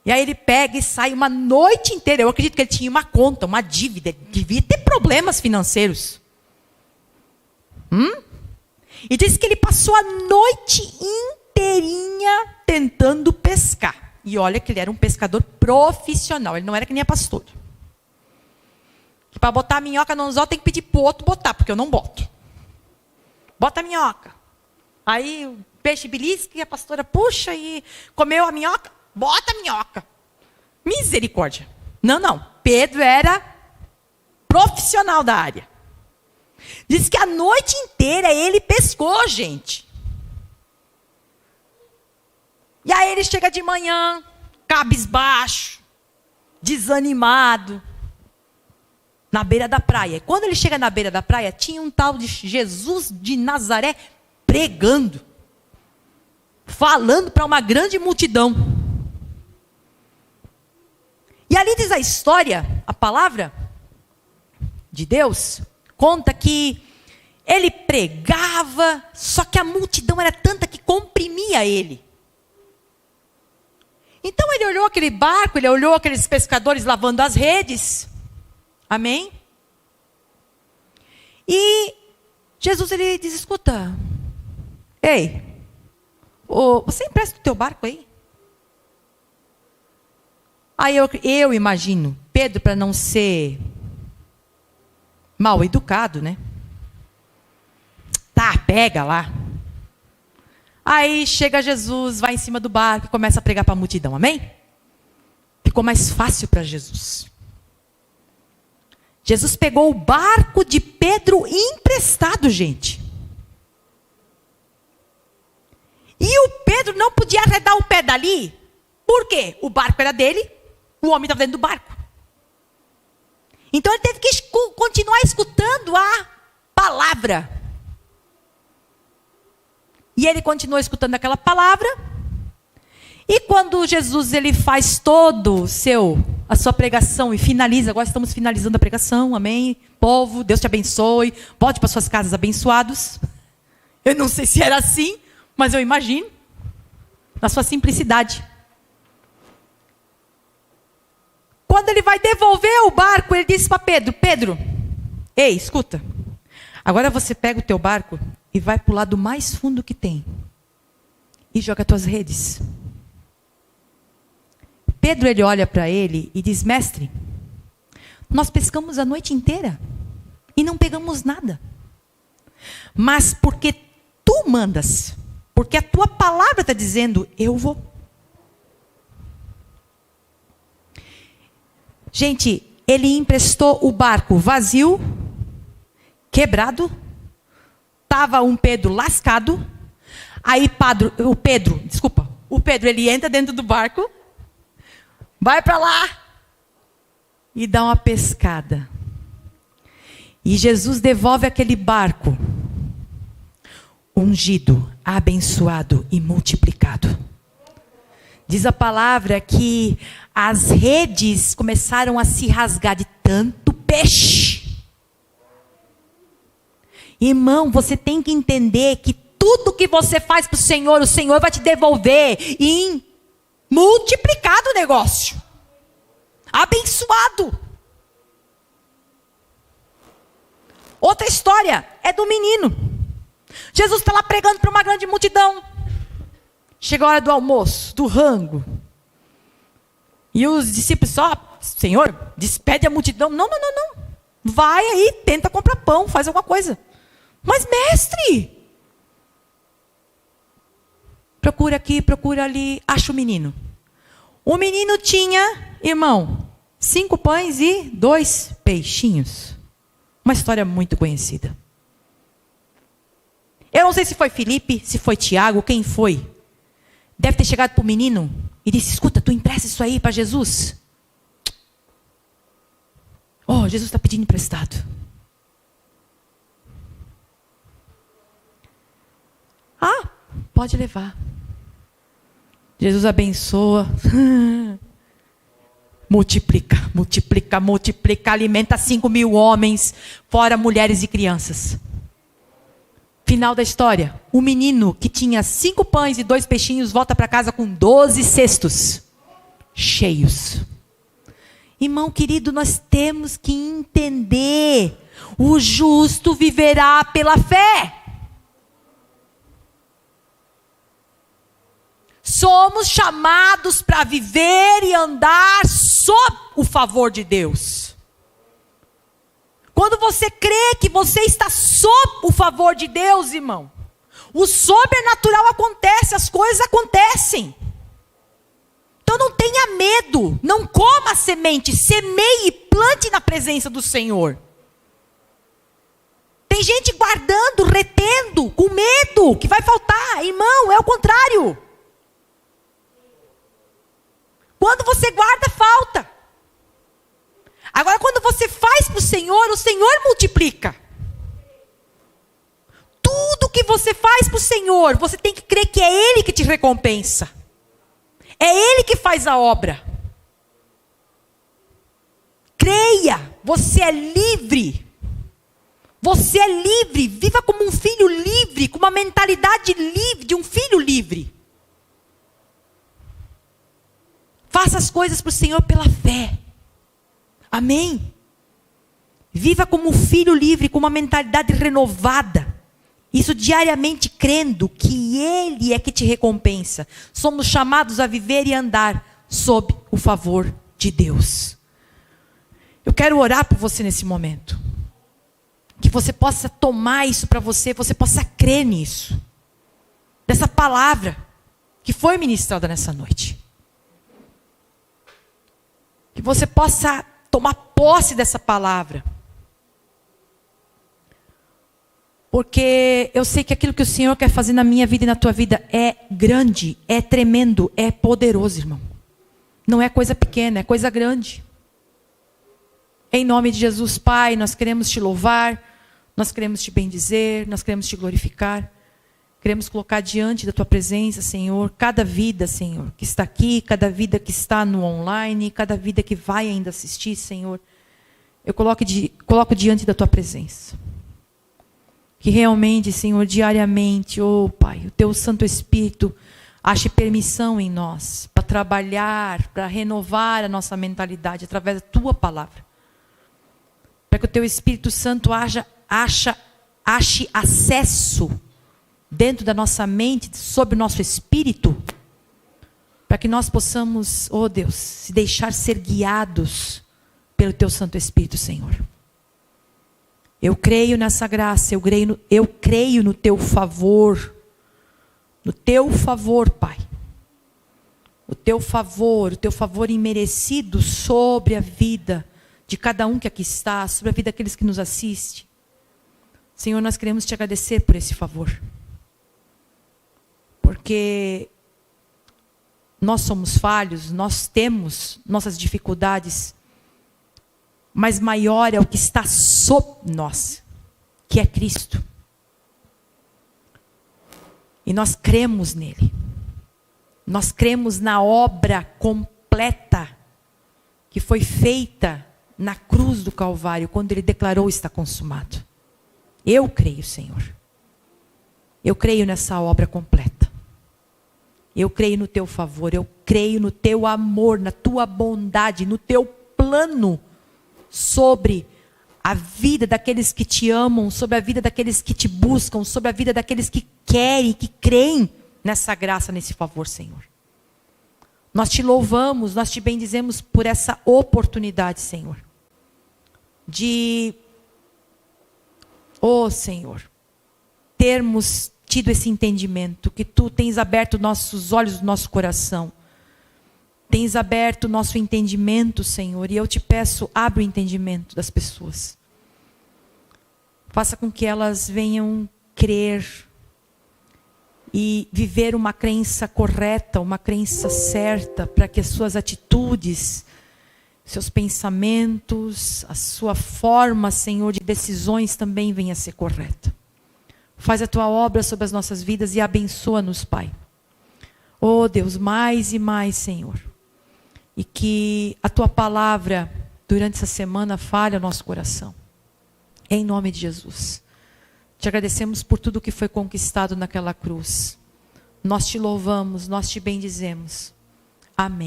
E aí ele pega e sai uma noite inteira. Eu acredito que ele tinha uma conta, uma dívida, devia ter problemas financeiros. E diz que ele passou a noite inteirinha tentando pescar. E olha que ele era um pescador profissional, ele não era que nem a pastora. Para botar a minhoca no anzol tem que pedir para o outro botar, porque eu não boto. Bota a minhoca. Aí o peixe belisca e a pastora puxa e comeu a minhoca. Bota a minhoca. Misericórdia. Não. Pedro era profissional da área. Diz que a noite inteira ele pescou, gente. E aí ele chega de manhã, cabisbaixo, desanimado, na beira da praia. E quando ele chega na beira da praia, tinha um tal de Jesus de Nazaré pregando, falando para uma grande multidão. E ali diz a história, a palavra de Deus, conta que ele pregava, só que a multidão era tanta que comprimia ele. Então ele olhou aquele barco, ele olhou aqueles pescadores lavando as redes. Amém? E Jesus ele diz, escuta, ei, você empresta o teu barco aí? Aí eu imagino, Pedro, para não ser mal educado, né? Tá, pega lá. Aí chega Jesus, vai em cima do barco e começa a pregar para a multidão, amém? Ficou mais fácil para Jesus. Jesus pegou o barco de Pedro emprestado, gente. E o Pedro não podia arredar o pé dali. Por quê? O barco era dele, o homem estava dentro do barco. Então ele teve que continuar escutando a palavra. E ele continuou escutando aquela palavra. E quando Jesus ele faz todo a sua pregação e finaliza, agora estamos finalizando a pregação, amém? Povo, Deus te abençoe, volte para suas casas abençoados. Eu não sei se era assim, mas eu imagino, na sua simplicidade. Quando ele vai devolver o barco, ele disse para Pedro, Pedro, ei, escuta, agora você pega o teu barco e vai para o lado mais fundo que tem e joga tuas redes. Pedro ele olha para ele e diz, mestre, nós pescamos a noite inteira e não pegamos nada. Mas porque tu mandas, porque a tua palavra está dizendo, eu vou. Gente, ele emprestou o barco vazio, quebrado, estava um Pedro lascado, aí o Pedro ele entra dentro do barco, vai para lá e dá uma pescada. E Jesus devolve aquele barco ungido, abençoado e multiplicado. Diz a palavra que as redes começaram a se rasgar de tanto peixe. Irmão, você tem que entender que tudo que você faz para o Senhor vai te devolver em multiplicado o negócio. Abençoado. Outra história é do menino. Jesus está lá pregando para uma grande multidão. Chega a hora do almoço, do rango. E os discípulos só, Senhor, despede a multidão. Não. Vai aí, tenta comprar pão, faz alguma coisa. Mas mestre, procura aqui, procura ali, acha o menino. O menino tinha, irmão, 5 pães e 2 peixinhos. Uma história muito conhecida. Eu não sei se foi Felipe, se foi Tiago, quem foi. Deve ter chegado para o menino e disse, escuta, tu empresta isso aí para Jesus? Oh, Jesus está pedindo emprestado. Ah, pode levar. Jesus abençoa. Multiplica, alimenta 5.000 homens, fora mulheres e crianças. Final da história, o menino que tinha 5 pães e 2 peixinhos, volta para casa com 12 cestos, cheios. Irmão querido, nós temos que entender, o justo viverá pela fé. Somos chamados para viver e andar sob o favor de Deus. Quando você crê que você está sob o favor de Deus, irmão, o sobrenatural acontece, as coisas acontecem. Então não tenha medo, não coma a semente, semeie e plante na presença do Senhor. Tem gente guardando, retendo, com medo que vai faltar. Irmão, é o contrário. Quando você guarda, falta. Agora, quando você faz para o Senhor multiplica. Tudo que você faz para o Senhor, você tem que crer que é Ele que te recompensa. É Ele que faz a obra. Creia, você é livre. Você é livre, viva como um filho livre, com uma mentalidade livre, de um filho livre. Faça as coisas para o Senhor pela fé. Amém? Viva como um filho livre, com uma mentalidade renovada. Isso diariamente crendo que Ele é que te recompensa. Somos chamados a viver e andar sob o favor de Deus. Eu quero orar por você nesse momento. Que você possa tomar isso para você, você possa crer nisso. Dessa palavra que foi ministrada nessa noite. Que você possa tomar posse dessa palavra. Porque eu sei que aquilo que o Senhor quer fazer na minha vida e na tua vida é grande, é tremendo, é poderoso, irmão. Não é coisa pequena, é coisa grande. Em nome de Jesus, Pai, nós queremos te louvar, nós queremos te bendizer, nós queremos te glorificar. Queremos colocar diante da tua presença, Senhor, cada vida, Senhor, que está aqui, cada vida que está no online, cada vida que vai ainda assistir, Senhor. Eu coloco diante da tua presença. Que realmente, Senhor, diariamente, Pai, o teu Santo Espírito ache permissão em nós para trabalhar, para renovar a nossa mentalidade através da tua palavra. Para que o teu Espírito Santo ache acesso dentro da nossa mente, sobre o nosso espírito, para que nós possamos, Deus, se deixar ser guiados pelo teu Santo Espírito, Senhor. Eu creio nessa graça, eu creio no teu favor, Pai. O teu favor imerecido sobre a vida de cada um que aqui está, sobre a vida daqueles que nos assistem. Senhor, nós queremos te agradecer por esse favor. Porque nós somos falhos, nós temos nossas dificuldades, mas maior é o que está sob nós, que é Cristo. E nós cremos nele. Nós cremos na obra completa que foi feita na cruz do Calvário, quando ele declarou está consumado. Eu creio, Senhor. Eu creio nessa obra completa. Eu creio no teu favor, eu creio no teu amor, na tua bondade, no teu plano sobre a vida daqueles que te amam, sobre a vida daqueles que te buscam, sobre a vida daqueles que querem, que creem nessa graça, nesse favor, Senhor. Nós te louvamos, nós te bendizemos por essa oportunidade, Senhor. De, Senhor, termos tido esse entendimento, que tu tens aberto nossos olhos do nosso coração. Tens aberto o nosso entendimento, Senhor, e eu te peço, abre o entendimento das pessoas. Faça com que elas venham crer e viver uma crença correta, uma crença certa, para que as suas atitudes, seus pensamentos, a sua forma, Senhor, de decisões também venha a ser correta. Faz a tua obra sobre as nossas vidas e abençoa-nos, Pai. Oh Deus, mais e mais, Senhor. E que a tua palavra, durante essa semana, fale ao nosso coração. Em nome de Jesus. Te agradecemos por tudo que foi conquistado naquela cruz. Nós te louvamos, nós te bendizemos. Amém.